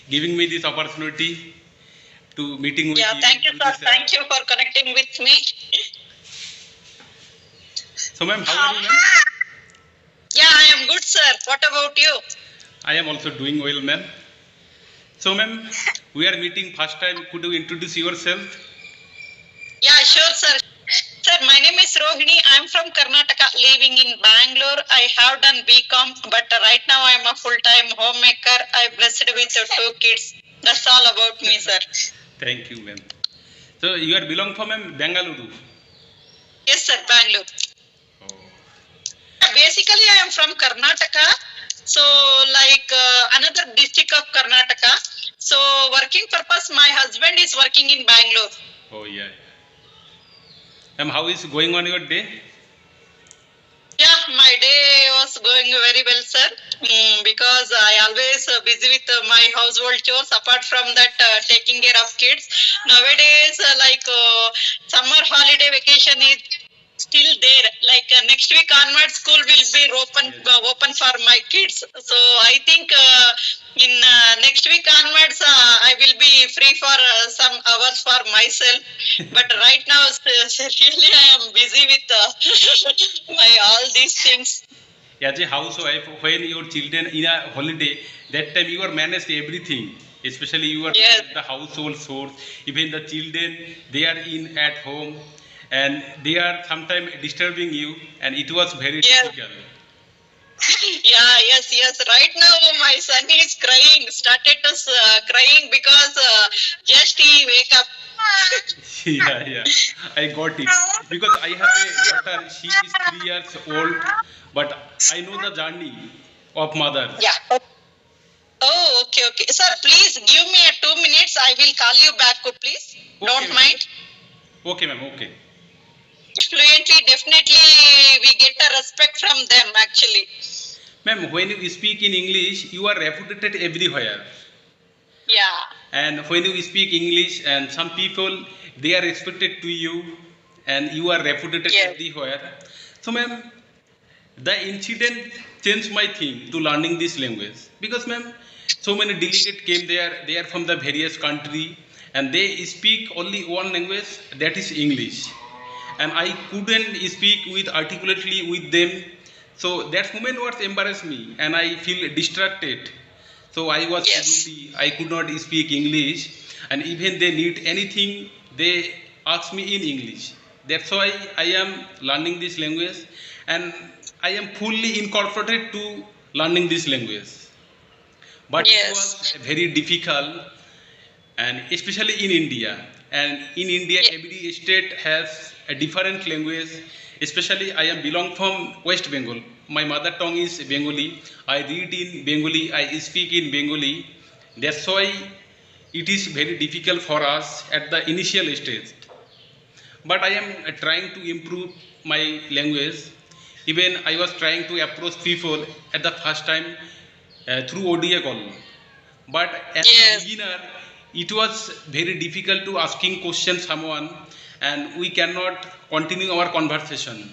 giving me this opportunity to meeting with Yeah, you. thank you, sir. Thank you for connecting with me. So, ma'am, how are you, ma'am? Yeah, I am good, sir. What about you? I am also doing well, ma'am. So, ma'am, we are meeting first time. Could you introduce yourself? Yeah, sure, sir. Sir, my name is Rohini. I am from Karnataka, living in Bangalore. I have done BCom, but right now I am a full-time homemaker. I am blessed with 2 kids. That's all about me, sir. Thank you, ma'am. So, you are belong from, ma'am, Bengaluru? Yes, sir, Bangalore. Basically, I am from Karnataka. So, like another district of Karnataka. So, working purpose, my husband is working in Bangalore. Oh, yeah. Ma'am, how is going on your day? Yeah, my day was going very well, sir. Because I always busy with my household chores. Apart from that, taking care of kids. Nowadays, summer holiday vacation is still there. Like next week onwards, school will be open for my kids. So I think in next week onwards, I will be free for some hours for myself. But right now, really, I am busy with my all these things. As a housewife, when your children in a holiday, that time you are managed everything. Especially you are the household source. Even the children, they are in at home, and they are sometimes disturbing you, and it was very difficult. Yeah, yes. Right now, my son is crying. Started to crying because just he wake up. Yeah. I got it. Because I have a daughter, she is 3 years old, but I know the journey of mother. Yeah. Oh, okay. Sir, please give me 2 minutes. I will call you back, please. Okay, Don't mind. Okay, ma'am. Okay. Fluently, definitely, we get a respect from them, actually. Ma'am, when you speak in English, you are reputed everywhere. Yeah. And when you speak English, and some people, they are respected to you, and you are reputed everywhere. So, ma'am, the incident changed my thing to learning this language. Because, ma'am, so many delegates came there, they are from the various country, and they speak only one language, that is English. And I couldn't speak with articulately with them. So that moment was embarrassed me, and I feel distracted. So I was guilty. I could not speak English, and even they need anything, they ask me in English. That's why I am learning this language, and I am fully incorporated to learning this language. But it was very difficult, and especially in India. And in India, every state has a different language. Especially, I am belong from West Bengal. My mother tongue is Bengali. I read in Bengali. I speak in Bengali. That's why it is very difficult for us at the initial stage. But I am trying to improve my language. Even I was trying to approach people at the first time through audio call. But as a beginner, it was very difficult to asking questions someone, and we cannot continue our conversation.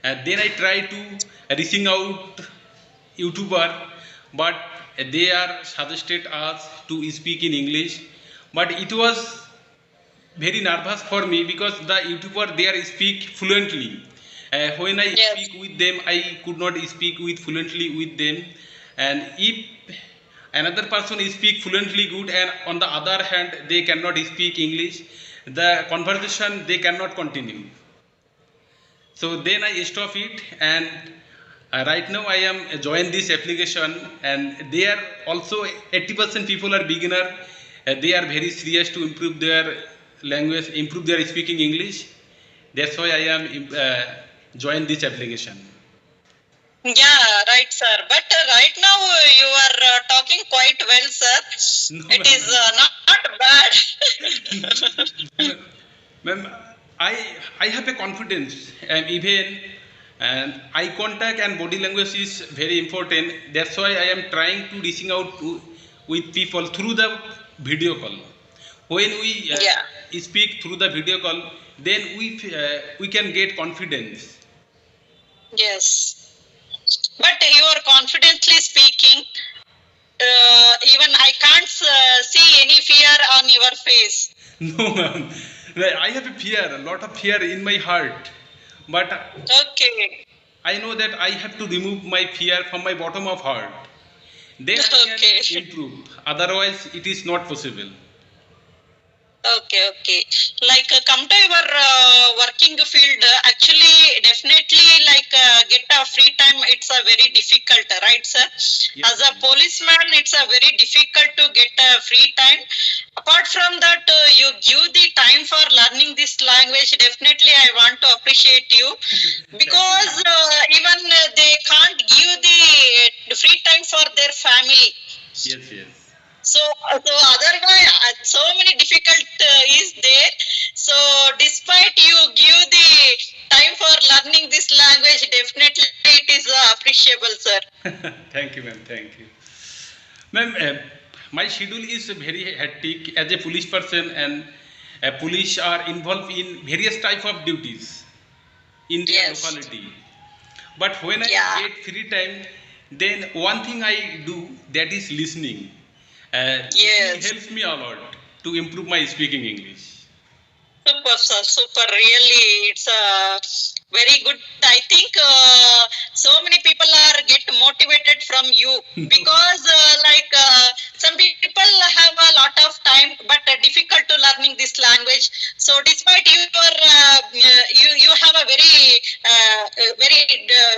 And then I try to reaching out YouTuber, but they are suggested us to speak in English. But it was very nervous for me because the YouTuber there speak fluently. When I speak with them, I could not speak with fluently with them. And if another person speak fluently good, and on the other hand they cannot speak English, the conversation they cannot continue. So then I stop it, and right now I am join this application, and they are also 80% people are beginner. They are very serious to improve their language, improve their speaking English. That's why I am join this application. Yeah, right, sir. But right now you are talking quite well, sir. No, it is not bad. Ma'am, I have a confidence, and even and eye contact and body language is very important. That's why I am trying to reaching out with people through the video call. When we speak through the video call, then we can get confidence. Yes. But you are confidently speaking. You see any fear on your face. No, ma'am. I have a fear, a lot of fear in my heart. But Okay. I know that I have to remove my fear from my bottom of heart. Then I Okay. can improve. Otherwise, it is not possible. Okay. Like come to your working field. Actually, definitely, like get a free time. It's a very difficult, right, sir? Yes, As a policeman, it's a very difficult to get a free time. Apart from that, you give the time for learning this language. Definitely, I want to appreciate you because even they can't give the free time for their family. Yes. So otherwise, so many difficult is there. So despite you give the time for learning this language, definitely it is appreciable, sir. Thank you, ma'am. Thank you. Ma'am, my schedule is very hectic as a police person, and police are involved in various type of duties in their Yes. locality. But when I Yeah. get free time, then one thing I do, that is listening. Listening Yes. helps me a lot to improve my speaking English. Super, sir. Super. Really, it's very good. I think so many people are get motivated from you because some people have a lot of time but difficult to learning this language. So despite you have a very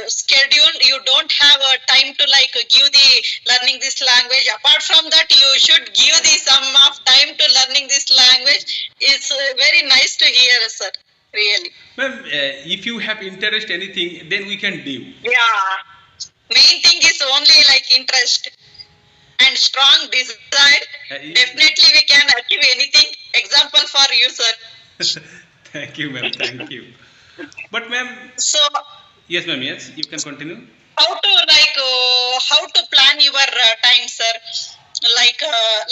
schedule. You don't have a time to like give the learning this language. Apart from that, you should give the some of time to learning this language. It's very nice to hear, sir. Really. Ma'am, if you have interest anything, then we can do. Yeah. Main thing is only like interest and strong desire. Definitely we can achieve anything. Example for you, sir. Thank you, ma'am. Thank you. But, ma'am, So yes, ma'am. Yes, you can continue. how to plan your time, sir? Like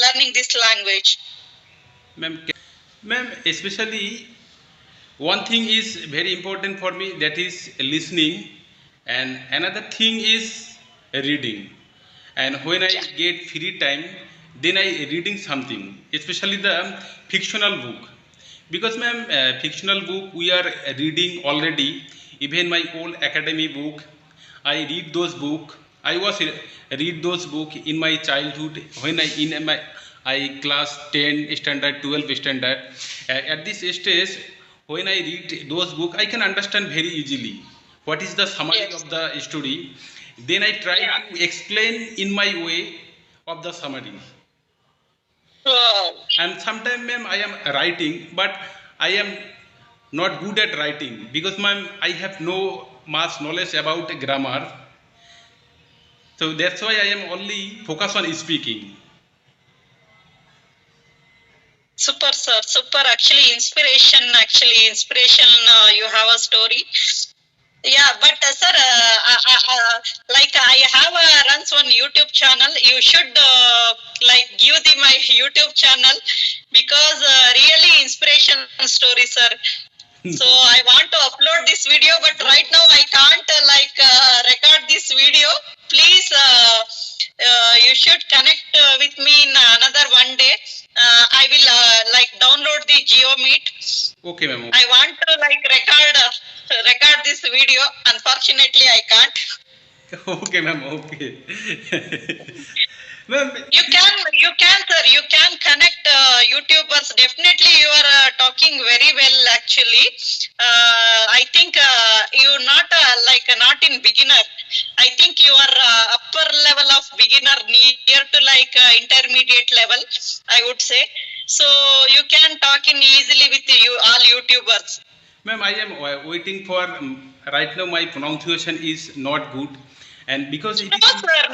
learning this language. Ma'am, especially one thing is very important for me, that is listening, and another thing is reading. And when I get free time, then I reading something, especially the fictional book. Because, ma'am, fictional book we are reading already. Even my old academy book, I read those book. I was read those book in my childhood when I class 10 standard, 12 standard. At this stage, when I read those book, I can understand very easily what is the summary Yes. of the story. Then I try to explain in my way of the summary. Wow. And sometimes, ma'am, I am writing, but I am not good at writing because, ma'am, I have no much knowledge about grammar. So that's why I am only focused on speaking. Super, sir. Super. Actually, inspiration. You have a story. Yeah, but sir, like I have runs one YouTube channel. You should like give my YouTube channel because really inspiration story, sir. So I want to upload this video, but right now I can't record this video. Please, you should connect with me in another one day. I will download the GeoMeet. Okay, ma'am. I want to record this video. Unfortunately, I can't. Okay, ma'am. Okay. Ma'am, You can, sir. You can connect YouTubers. Definitely, you are talking very well. Actually, I think you not in beginner. I think you are upper level of beginner, near to intermediate level, I would say. So you can talk in easily with all YouTubers. ma'am, I am waiting for. Right now, my pronunciation is not good, and because it No, is. sir.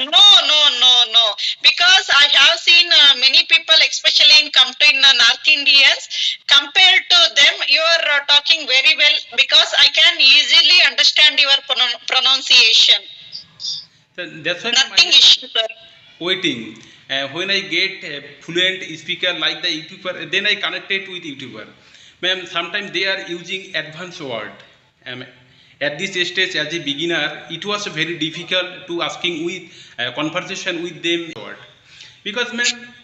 No. Because I have seen many people, especially in North Indians, compared to them, you are talking very well because I can easily understand your pronunciation. That's why, ma'am, Nothing I issue, sir. am waiting. When I get a fluent speaker like the YouTuber, then I connected with YouTuber. Ma'am, sometimes they are using advanced word. At this stage, as a beginner, it was very difficult to asking with conversation with them word. Because, ma'am,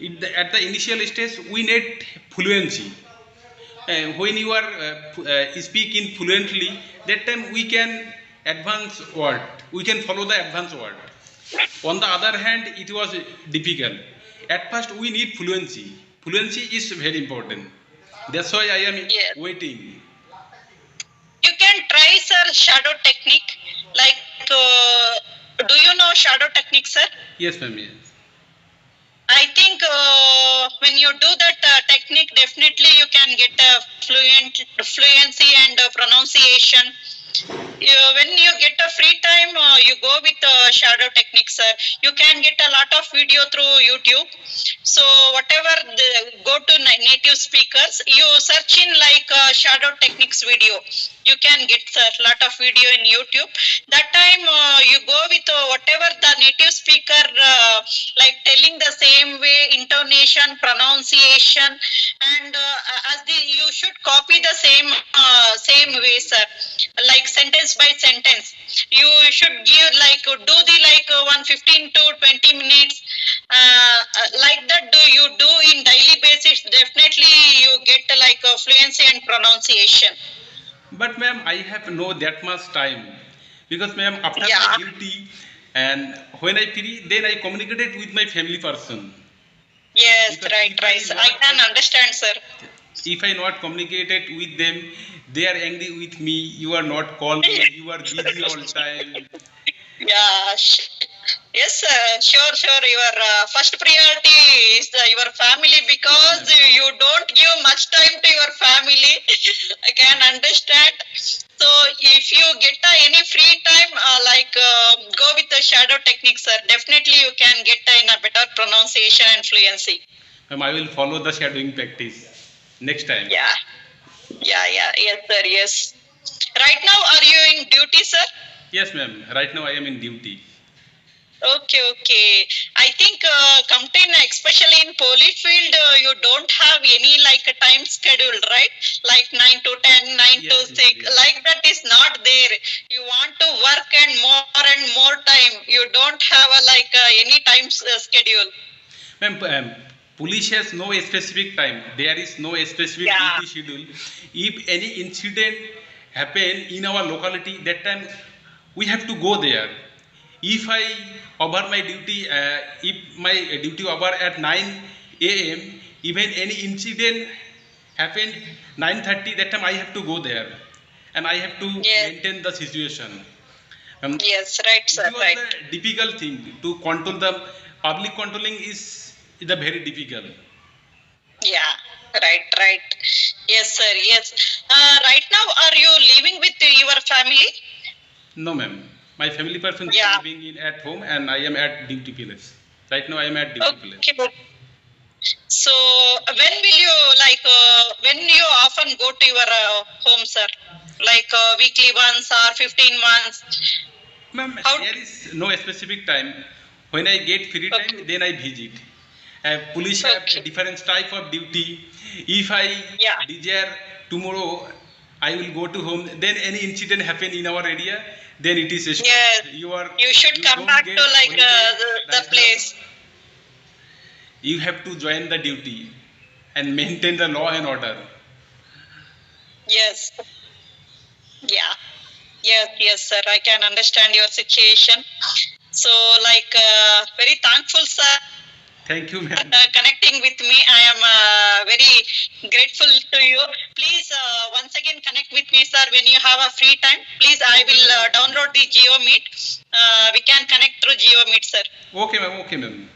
at the initial stage, we need fluency. When you are speaking fluently, that time we can advance word, we can follow the advanced word. On the other hand, it was difficult. At first we need fluency. Fluency is very important. That's why I am Yes. waiting. You can try, sir, shadow technique. Like, do you know shadow technique, sir? Yes, ma'am. Yes. I think when you do that technique, definitely you can get fluency and pronunciation. When you get a free time, you go with shadow technique, sir. You can get a lot of video through YouTube. So whatever go to native speakers, you search in like shadow techniques video. You can get a lot of video in YouTube. That time you go with whatever the native speaker like telling the same way, intonation, pronunciation, and you should copy the same way, sir. Like sentence by sentence, you should give like do the like 115 to 20 minutes like that. Do you do in daily basis? Definitely you get like fluency and pronunciation. But ma'am, I have no that much time, because ma'am, after Yeah. my duty and when I free, then I communicated with my family person. Yes, Because right, if right. I I not- can understand, sir. If I not communicated with them, they are angry with me. You are not calling me. You are busy all time. Yeah, yes, sure, sure. Your first priority is your family, because you don't give much time to your family. I can understand. So if you get any free time, go with the shadow technique, sir. Definitely you can get in a better pronunciation and fluency. I will follow the shadowing practice next time. Yeah, yes, sir, yes. Right now, are you in duty, sir? Yes, ma'am. Right now I am in duty. Okay. I think Compton, especially in police field, you don't have any like a time schedule, right? Like 9 to 10, 9 to Yes, 6. yes. Like that is not there. You want to work and more time. You don't have any time schedule. Ma'am, police has no specific time. There is no specific Yeah. duty schedule. If any incident happen in our locality, that time we have to go there. If I over my duty, if my duty over at 9 a.m., even any incident happened 9:30, that time I have to go there, and I have to Yes. maintain the situation. Yes, right, sir, It was right. a difficult thing to control the public. Controlling is the very difficult. Yeah, right. Yes, sir, yes. Right now, are you living with your family? No, ma'am. My family person is Yeah. living in at home, and I am at duty place. Right now, I am at duty place. Okay. So when will you when you often go to your home, sir? Like weekly once or 15 months? Ma'am, How- there is no specific time. When I get free time, Okay. then I visit. Police have Okay. different type of duty. If I Yeah. desire tomorrow, I will go to home. Then any incident happen in our area, then it is stopped. Yes. You should come don't back get to holiday the right now. place. You have to join the duty and maintain the law and order. Yes. Yeah. Yes, sir. I can understand your situation. So very thankful, sir. Thank you, ma'am. Connecting with me. I am very grateful to you. Please once again connect with me, sir, when you have a free time. Please, I will download the GeoMeet. We can connect through GeoMeet, sir. Okay, ma'am. Okay, ma'am.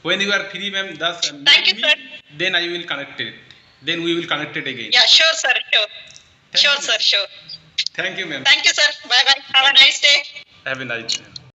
When you are free, ma'am, thus Thank you, sir. then I will connect it. Then we will connect it again. Yeah, sure, sir. Sure. Thank Sure, you, sir. ma'am. Sure. Thank you, ma'am. Thank you, sir. Bye. Have a nice day. Have a nice day.